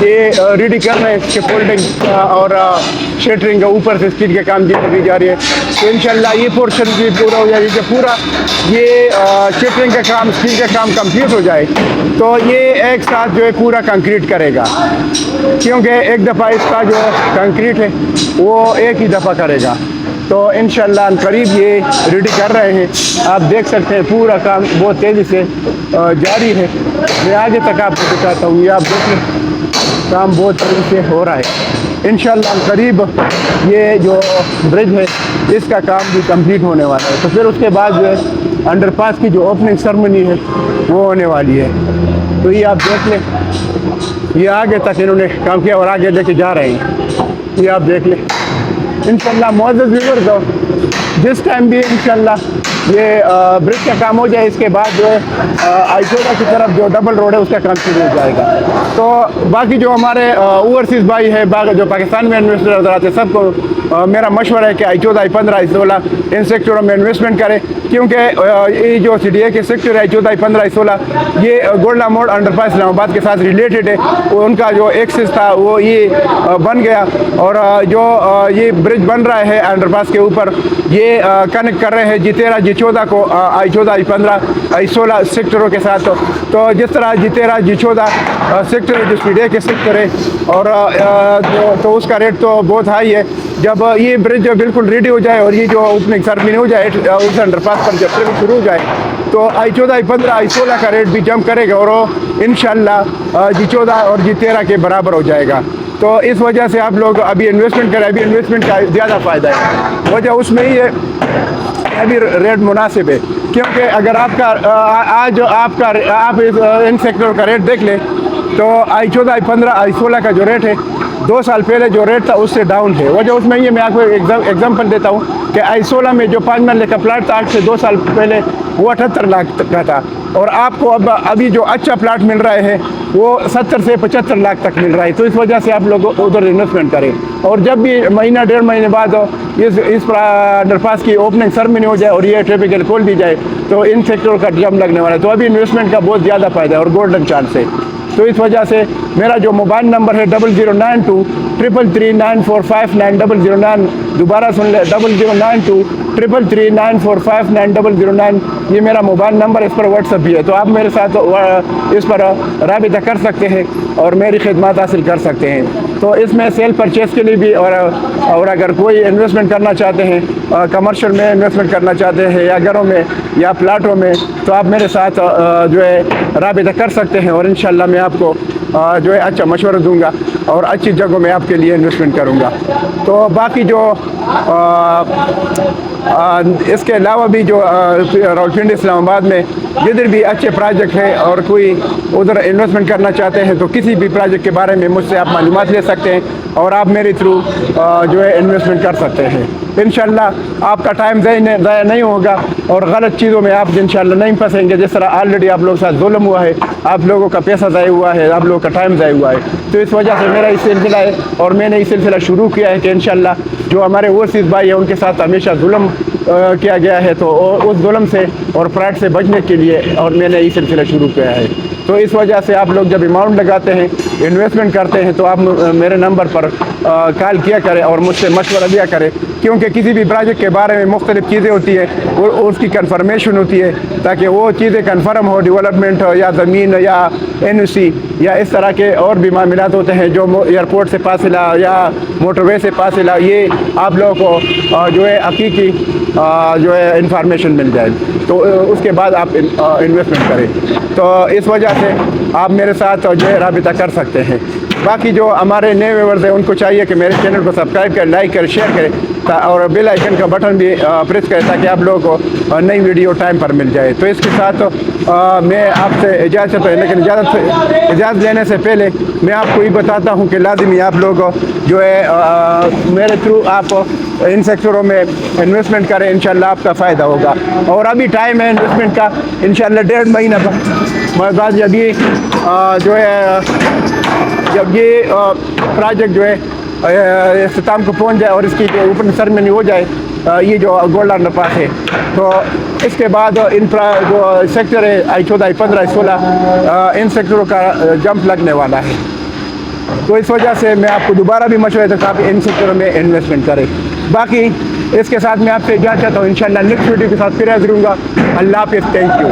یہ ریڈی کر رہے ہیں کہ فولڈنگ اور شیٹرنگ کا اوپر سے اسٹیل کے کام کی جا رہی ہے. تو انشاءاللہ یہ پورشن بھی پورا ہو جائے گا. جب پورا یہ شیٹرنگ کا کام اسٹیل کا کام کمپلیٹ ہو جائے تو یہ ایک ساتھ جو ہے پورا کنکریٹ کرے گا, کیونکہ ایک دفعہ اس کا جو کنکریٹ ہے وہ ایک ہی دفعہ کرے گا. تو انشاءاللہ قریب یہ ریڈی کر رہے ہیں. آپ دیکھ سکتے ہیں پورا کام بہت تیزی سے جاری ہے. میں آگے تک آپ کو دکھاتا ہوں. یہ آپ دیکھ لیں کام بہت تیزی سے ہو رہا ہے. انشاءاللہ قریب یہ جو برج ہے اس کا کام بھی کمپلیٹ ہونے والا ہے. تو پھر اس کے بعد جو ہے انڈر پاس کی جو اوپننگ سرمنی ہے وہ ہونے والی ہے. تو یہ آپ دیکھ لیں یہ آگے تک انہوں نے کام کیا اور آگے لے کے جا رہے ہیں. یہ آپ دیکھ لیں انشاءاللہ. معزز ویورز ہو جس ٹائم بھی انشاءاللہ یہ برج کا کام ہو جائے اس کے بعد جو ہے آئیچودا کی طرف جو ڈبل روڈ ہے اس کا کام شروع ہو جائے گا. تو باقی جو ہمارے اوورسیز بھائی ہے, باقی جو پاکستان میں انویسٹر حضرات ہیں, سب کو میرا مشورہ ہے کہ I14 I15 I16 ان سیکٹروں میں انویسٹمنٹ کریں, کیونکہ یہ جو CDA کے سیکٹر ہے I14 I15 I16 یہ گولڈا موڑ انڈر پاس اسلام آباد کے ساتھ ریلیٹڈ ہے. ان کا جو ایکسس تھا وہ یہ بن گیا, اور جو یہ برج بن رہا ہے انڈر پاس کے اوپر یہ کنیکٹ کر رہے ہیں G13 G14 کو I14 I15 I16 سیکٹروں کے ساتھ. تو جس طرح G13 G14 سیکٹر ہے جو CDA کے سیکٹر ہے, اور تو اس کا ریٹ تو بہت ہائی ہے. جب یہ برج بالکل ریڈی ہو جائے اور یہ جو اوپننگ سرمنی ہو جائے اس انڈر پاس پر جب ٹریفک شروع ہو جائے تو I14 I15 I16 کا ریٹ بھی جمپ کرے گا اور وہ انشاءاللہ G14 اور G13 کے برابر ہو جائے گا. تو اس وجہ سے آپ لوگ ابھی انویسٹمنٹ کریں. ابھی انویسٹمنٹ کا زیادہ فائدہ ہے. وجہ اس میں ہی ہے ابھی ریٹ مناسب ہے, کیونکہ اگر آپ کا آج آپ ان سیکٹروں کا ریٹ دیکھ لیں تو I14 I15 I16 کا جو ریٹ ہے 2 سال پہلے جو ریٹ تھا اس سے ڈاؤن ہے. وجہ اس میں یہ میں آپ کو ایگزامپل دیتا ہوں کہ I16 میں جو 5 مرلے کا پلاٹ تھا آج سے 2 سال پہلے وہ 78 لاکھ کا تھا, اور آپ کو ابھی جو اچھا پلاٹ مل رہا ہے وہ 70 سے 75 لاکھ تک مل رہا ہے. تو اس وجہ سے آپ لوگ ادھر انویسٹمنٹ کریں, اور جب بھی مہینہ 1.5 مہینے بعد اس انڈر پاس کی اوپننگ سرمنی ہو جائے اور یہ ٹریفک کھول دی جائے تو ان سیکٹروں کا جم لگنے والا ہے. تو ابھی انویسٹمنٹ کا بہت زیادہ فائدہ ہے اور گولڈن چانس ہے. تو اس وجہ سے میرا جو موبائل نمبر ہے 0092 333 945 9009, دوبارہ سن لیں 0092 333 945 9009. یہ میرا موبائل نمبر, اس پر واٹس ایپ بھی ہے. تو آپ میرے ساتھ اس پر رابطہ کر سکتے ہیں اور میری خدمات حاصل کر سکتے ہیں. تو اس میں سیل پرچیز کے لیے بھی, اور اگر کوئی انویسٹمنٹ کرنا چاہتے ہیں, کمرشل میں انویسٹمنٹ کرنا چاہتے ہیں یا گھروں میں یا پلاٹوں میں, تو آپ میرے ساتھ جو ہے رابطہ کر سکتے ہیں, اور انشاءاللہ میں آپ کو جو ہے اچھا مشورہ دوں گا اور اچھی جگہوں میں آپ کے لیے انویسٹمنٹ کروں گا. تو باقی جو اس کے علاوہ بھی جو راولپنڈی اسلام آباد میں جدھر بھی اچھے پروجیکٹ ہیں اور کوئی ادھر انویسٹمنٹ کرنا چاہتے ہیں تو کسی بھی پروجیکٹ کے بارے میں مجھ سے آپ معلومات لے سکتے ہیں اور آپ میرے تھرو جو ہے انویسٹمنٹ کر سکتے ہیں. انشاءاللہ آپ کا ٹائم ضائع نہیں ہوگا اور غلط چیزوں میں آپ انشاءاللہ نہیں پھنسیں گے. جس طرح آلریڈی آپ لوگوں کے ساتھ ظلم ہوا ہے, آپ لوگوں کا پیسہ ضائع ہوا ہے, آپ لوگوں کا ٹائم ضائع ہوا ہے. تو اس وجہ سے میرا یہ سلسلہ ہے اور میں نے یہ سلسلہ شروع کیا ہے کہ انشاءاللہ جو ہمارے اوورسیز بھائی ہیں ان کے ساتھ ہمیشہ ظلم کیا گیا ہے, تو اس ظلم سے اور فراڈ سے بچنے کے لیے اور میں نے یہ سلسلہ شروع کیا ہے. تو اس وجہ سے آپ لوگ جب اماؤنٹ لگاتے ہیں, انویسٹمنٹ کرتے ہیں, تو آپ میرے نمبر پر کال کیا کریں اور مجھ سے مشورہ لیا کریں, کیونکہ کسی بھی پروجیکٹ کے بارے میں مختلف چیزیں ہوتی ہیں اور اس کی کنفرمیشن ہوتی ہے تاکہ وہ چیزیں کنفرم ہو, ڈیولپمنٹ ہو یا زمین یا NOC یا اس طرح کے اور بھی معاملات ہوتے ہیں جو ایئرپورٹ سے فاصلہ یا موٹر وے سے فاصلہ, یہ آپ لوگوں کو جو ہے حقیقی جو ہے انفارمیشن مل جائے تو اس کے بعد آپ انویسٹمنٹ کریں. تو اس وجہ سے آپ میرے ساتھ جو ہے رابطہ کر سکتے ہیں. باقی جو ہمارے نئے ویورز ہیں ان کو چاہیے کہ میرے چینل کو سبسکرائب کریں, لائک کریں, شیئر کریں اور بیل آئیکن کا بٹن بھی پریس کریں تاکہ آپ لوگوں کو نئی ویڈیو ٹائم پر مل جائے. تو اس کے ساتھ میں آپ سے اجازت ہے, لیکن اجازت لینے سے پہلے میں آپ کو یہ بتاتا ہوں کہ لازمی آپ لوگ جو ہے میرے تھرو آپ ان سیکٹروں میں انویسٹمنٹ کریں, انشاءاللہ آپ کا فائدہ ہوگا. اور ابھی ٹائم ہے انویسٹمنٹ کا انشاءاللہ 1.5 مہینہ بعد جب یہ جو ہے جب یہ پروجیکٹ جو ہے اختتام کو پہنچ جائے اور اس کی جو اوپن سرمنی ہو جائے, یہ جو گولڈ انڈر پاس ہے, تو اس کے بعد ان جو سیکٹر ہے I14 I15 I16 ان سیکٹروں کا جمپ لگنے والا ہے. تو اس وجہ سے میں آپ کو دوبارہ بھی مشورہ دیتا ہوں کہ آپ ان سیکٹروں میں انویسٹمنٹ کریں. باقی اس کے ساتھ میں آپ سے اجازت چاہتا ہوں. انشاءاللہ نیکسٹ ویڈیو کے ساتھ پھر حاضر ہوں گا. اللہ حافظ. Thank you.